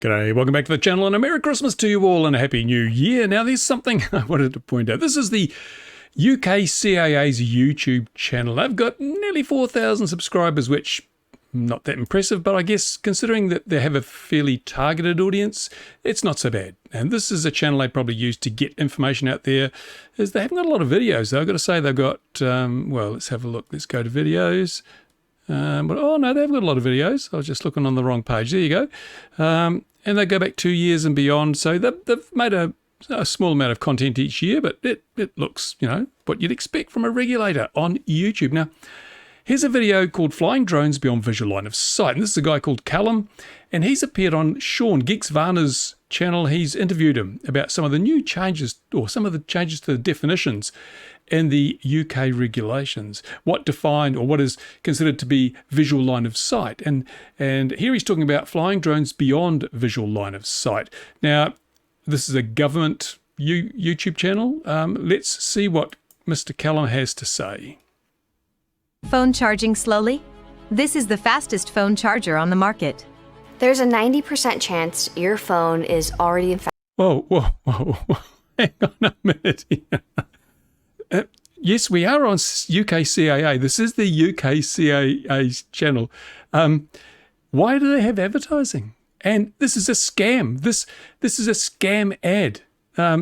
G'day, welcome back to the channel and a Merry Christmas to you all and a Happy New Year. Now there's something I wanted to point out. This is the UK CAA's YouTube channel. They've got nearly 4,000 subscribers, which not that impressive, but I guess considering that they have a fairly targeted audience, it's not so bad. And this is a channel they probably use to get information out there, as they haven't got a lot of videos though. I've got to say they've got, well, let's have a look. Let's go to videos. But oh no, they've got a lot of videos. I was just looking on the wrong page. There you go. And they go back 2 years and beyond. So they've made a small amount of content each year, but it looks, you know, what you'd expect from a regulator on YouTube. Now, here's a video called Flying Drones Beyond Visual Line of Sight. And this is a guy called Callum, and he's appeared on Sean Geeks-Varner's channel. He's interviewed him about some of the new changes, or some of the changes to the definitions in the UK regulations, what defined or what is considered to be visual line of sight. And here he's talking about flying drones beyond visual line of sight. Now, this is a government YouTube channel. Let's see what Mr. Callum has to say. Phone charging slowly? This is the fastest phone charger on the market. There's a 90% chance your phone is already infected. Whoa. Hang on a minute here. Yes, we are on UK CAA. This is the UK CAA's channel. Why do they have advertising? And this is a scam. This is a scam ad.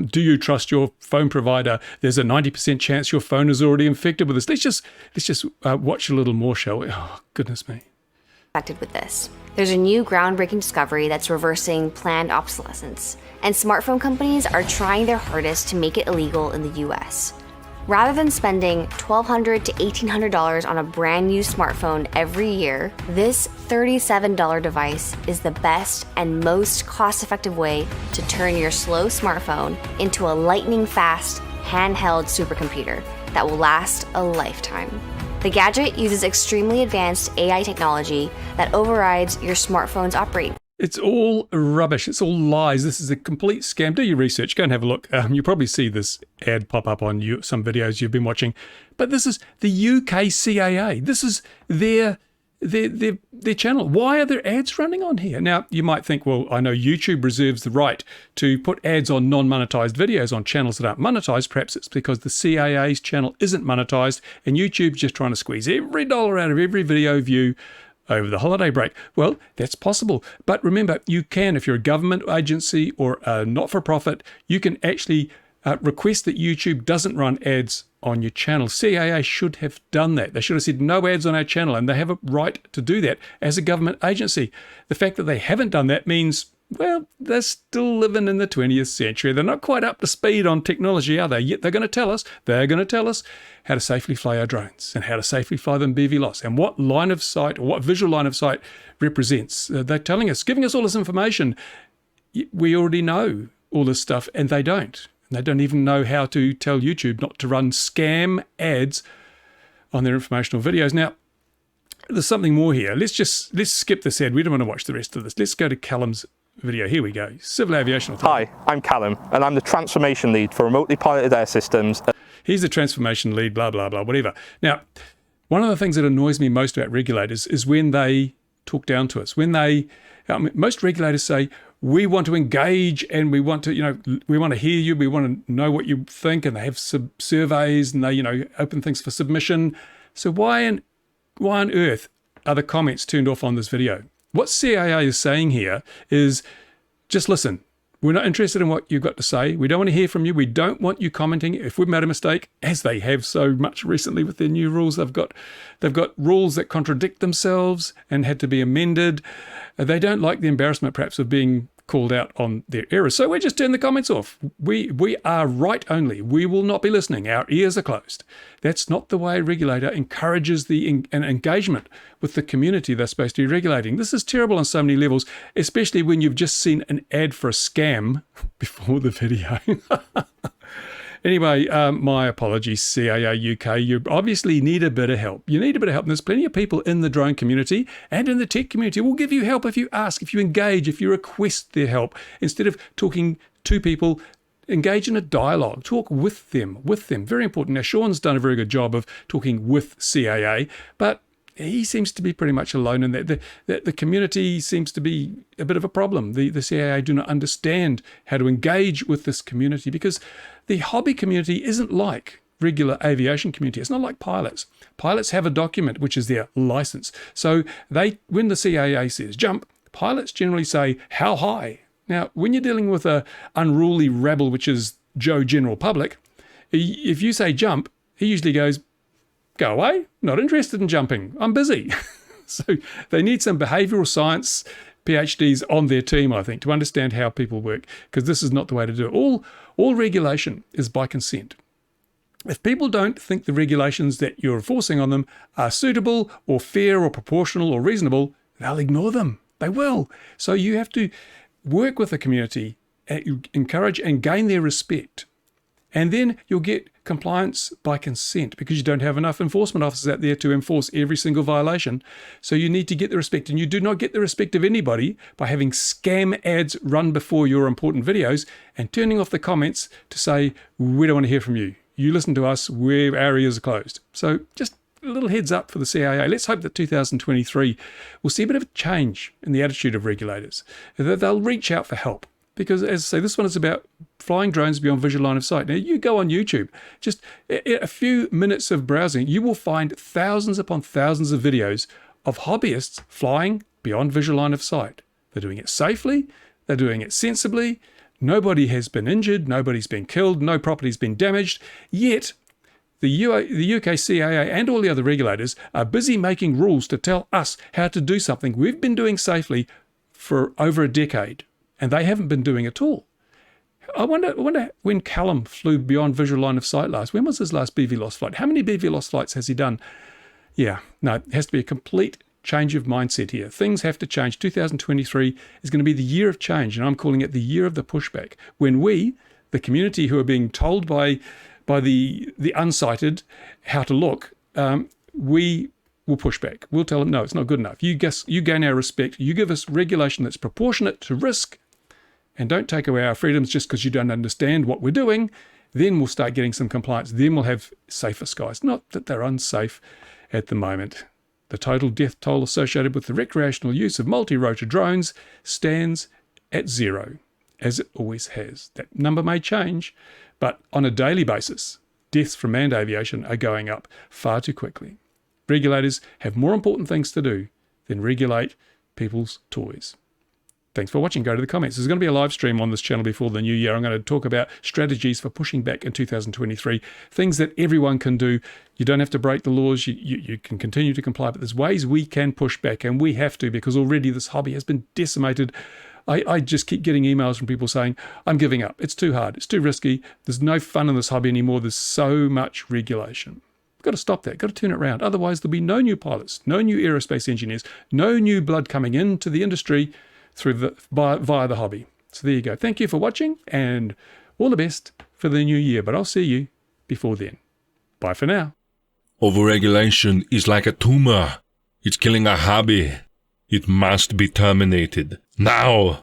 Do you trust your phone provider? There's a 90% chance your phone is already infected with this. Let's just watch a little more, shall we? Oh, goodness me. With this. There's a new groundbreaking discovery that's reversing planned obsolescence, and smartphone companies are trying their hardest to make it illegal in the US. Rather than spending $1,200 to $1,800 on a brand new smartphone every year, this $37 device is the best and most cost-effective way to turn your slow smartphone into a lightning-fast, handheld supercomputer that will last a lifetime. The gadget uses extremely advanced AI technology that overrides your smartphone's operating. It's all rubbish. It's all lies. This is a complete scam. Do your research. Go and have a look. You'll probably see this ad pop up on some videos you've been watching. But this is the UK CAA. This is their channel. Why are there ads running on here? Now, you might think, well, I know YouTube reserves the right to put ads on non-monetized videos on channels that aren't monetized. Perhaps it's because the CAA's channel isn't monetized and YouTube's just trying to squeeze every dollar out of every video view over the holiday break. Well, that's possible. But remember, you can, if you're a government agency or a not-for-profit, you can actually request that YouTube doesn't run ads on your channel. CAA should have done that. They should have said no ads on our channel, and they have a right to do that as a government agency. The fact that they haven't done that means, well, they're still living in the 20th century. They're not quite up to speed on technology, are they? Yet they're going to tell us how to safely fly our drones and how to safely fly them BVLOS and what line of sight or what visual line of sight represents. They're telling us, giving us all this information. We already know all this stuff, and they don't. And they don't even know how to tell YouTube not to run scam ads on their informational videos. Now, there's something more here. Let's skip this ad. We don't want to watch the rest of this. Let's go to Callum's video. Here we go. Civil Aviation Authority. Hi, I'm Callum, and I'm the transformation lead for remotely piloted air systems. He's the transformation lead, blah, blah, blah, whatever. Now, one of the things that annoys me most about regulators is when they talk down to us. Most regulators say, we want to engage and we want to, we want to hear you, we want to know what you think, and they have surveys and they, open things for submission. So why on earth are the comments turned off on this video? What CAA is saying here is, just listen. We're not interested in what you've got to say. We don't want to hear from you. We don't want you commenting if we've made a mistake, as they have so much recently with their new rules. They've got rules that contradict themselves and had to be amended. They don't like the embarrassment, perhaps, of being called out on their errors. So we just turn the comments off. We are right only. We will not be listening. Our ears are closed. That's not the way a regulator encourages an engagement with the community they're supposed to be regulating. This is terrible on so many levels, especially when you've just seen an ad for a scam before the video. Anyway, my apologies, CAA UK. You obviously need a bit of help. You need a bit of help. And there's plenty of people in the drone community and in the tech community who will give you help if you ask, if you engage, if you request their help. Instead of talking to people, engage in a dialogue. Talk with them. Very important. Now, Sean's done a very good job of talking with CAA, but he seems to be pretty much alone in that. The community seems to be a bit of a problem. The CAA do not understand how to engage with this community because the hobby community isn't like regular aviation community. It's not like pilots. Pilots have a document, which is their license. So when the CAA says jump, pilots generally say, how high? Now, when you're dealing with a unruly rabble, which is Joe General Public, if you say jump, he usually goes, go away, not interested in jumping, I'm busy. So they need some behavioural science PhDs on their team, I think, to understand how people work, because this is not the way to do it. All regulation is by consent. If people don't think the regulations that you're enforcing on them are suitable or fair or proportional or reasonable, they'll ignore them. They will. So you have to work with the community, encourage and gain their respect. And then you'll get compliance by consent because you don't have enough enforcement officers out there to enforce every single violation. So you need to get the respect. And you do not get the respect of anybody by having scam ads run before your important videos and turning off the comments to say, we don't want to hear from you. You listen to us, our ears are closed. So just a little heads up for the CAA. Let's hope that 2023 will see a bit of a change in the attitude of regulators, that they'll reach out for help. Because, as I say, this one is about flying drones beyond visual line of sight. Now, you go on YouTube, just a few minutes of browsing, you will find thousands upon thousands of videos of hobbyists flying beyond visual line of sight. They're doing it safely, they're doing it sensibly, nobody has been injured, nobody's been killed, no property's been damaged, yet the UK CAA and all the other regulators are busy making rules to tell us how to do something we've been doing safely for over a decade. And they haven't been doing at all. I wonder when Callum flew beyond visual line of sight last. When was his last BVLOS flight? How many BVLOS flights has he done? Yeah, no, it has to be a complete change of mindset here. Things have to change. 2023 is going to be the year of change, and I'm calling it the year of the pushback. When we, the community who are being told by the unsighted how to look, we will push back. We'll tell them, no, it's not good enough. You gain our respect. You give us regulation that's proportionate to risk, and don't take away our freedoms just because you don't understand what we're doing. Then we'll start getting some compliance. Then we'll have safer skies. Not that they're unsafe at the moment. The total death toll associated with the recreational use of multi-rotor drones stands at 0, as it always has. That number may change, but on a daily basis, deaths from manned aviation are going up far too quickly. Regulators have more important things to do than regulate people's toys. Thanks for watching. Go to the comments. There's going to be a live stream on this channel before the new year. I'm going to talk about strategies for pushing back in 2023, things that everyone can do. You don't have to break the laws. You can continue to comply, but there's ways we can push back, and we have to, because already this hobby has been decimated. I just keep getting emails from people saying, I'm giving up. It's too hard. It's too risky. There's no fun in this hobby anymore. There's so much regulation. We've got to stop that. Got to turn it around. Otherwise, there'll be no new pilots, no new aerospace engineers, no new blood coming into the industry via the hobby. So there you go. Thank you for watching, and all the best for the new year. But I'll see you before then. Bye for now. Overregulation is like a tumor. It's killing our hobby. It must be terminated. Now!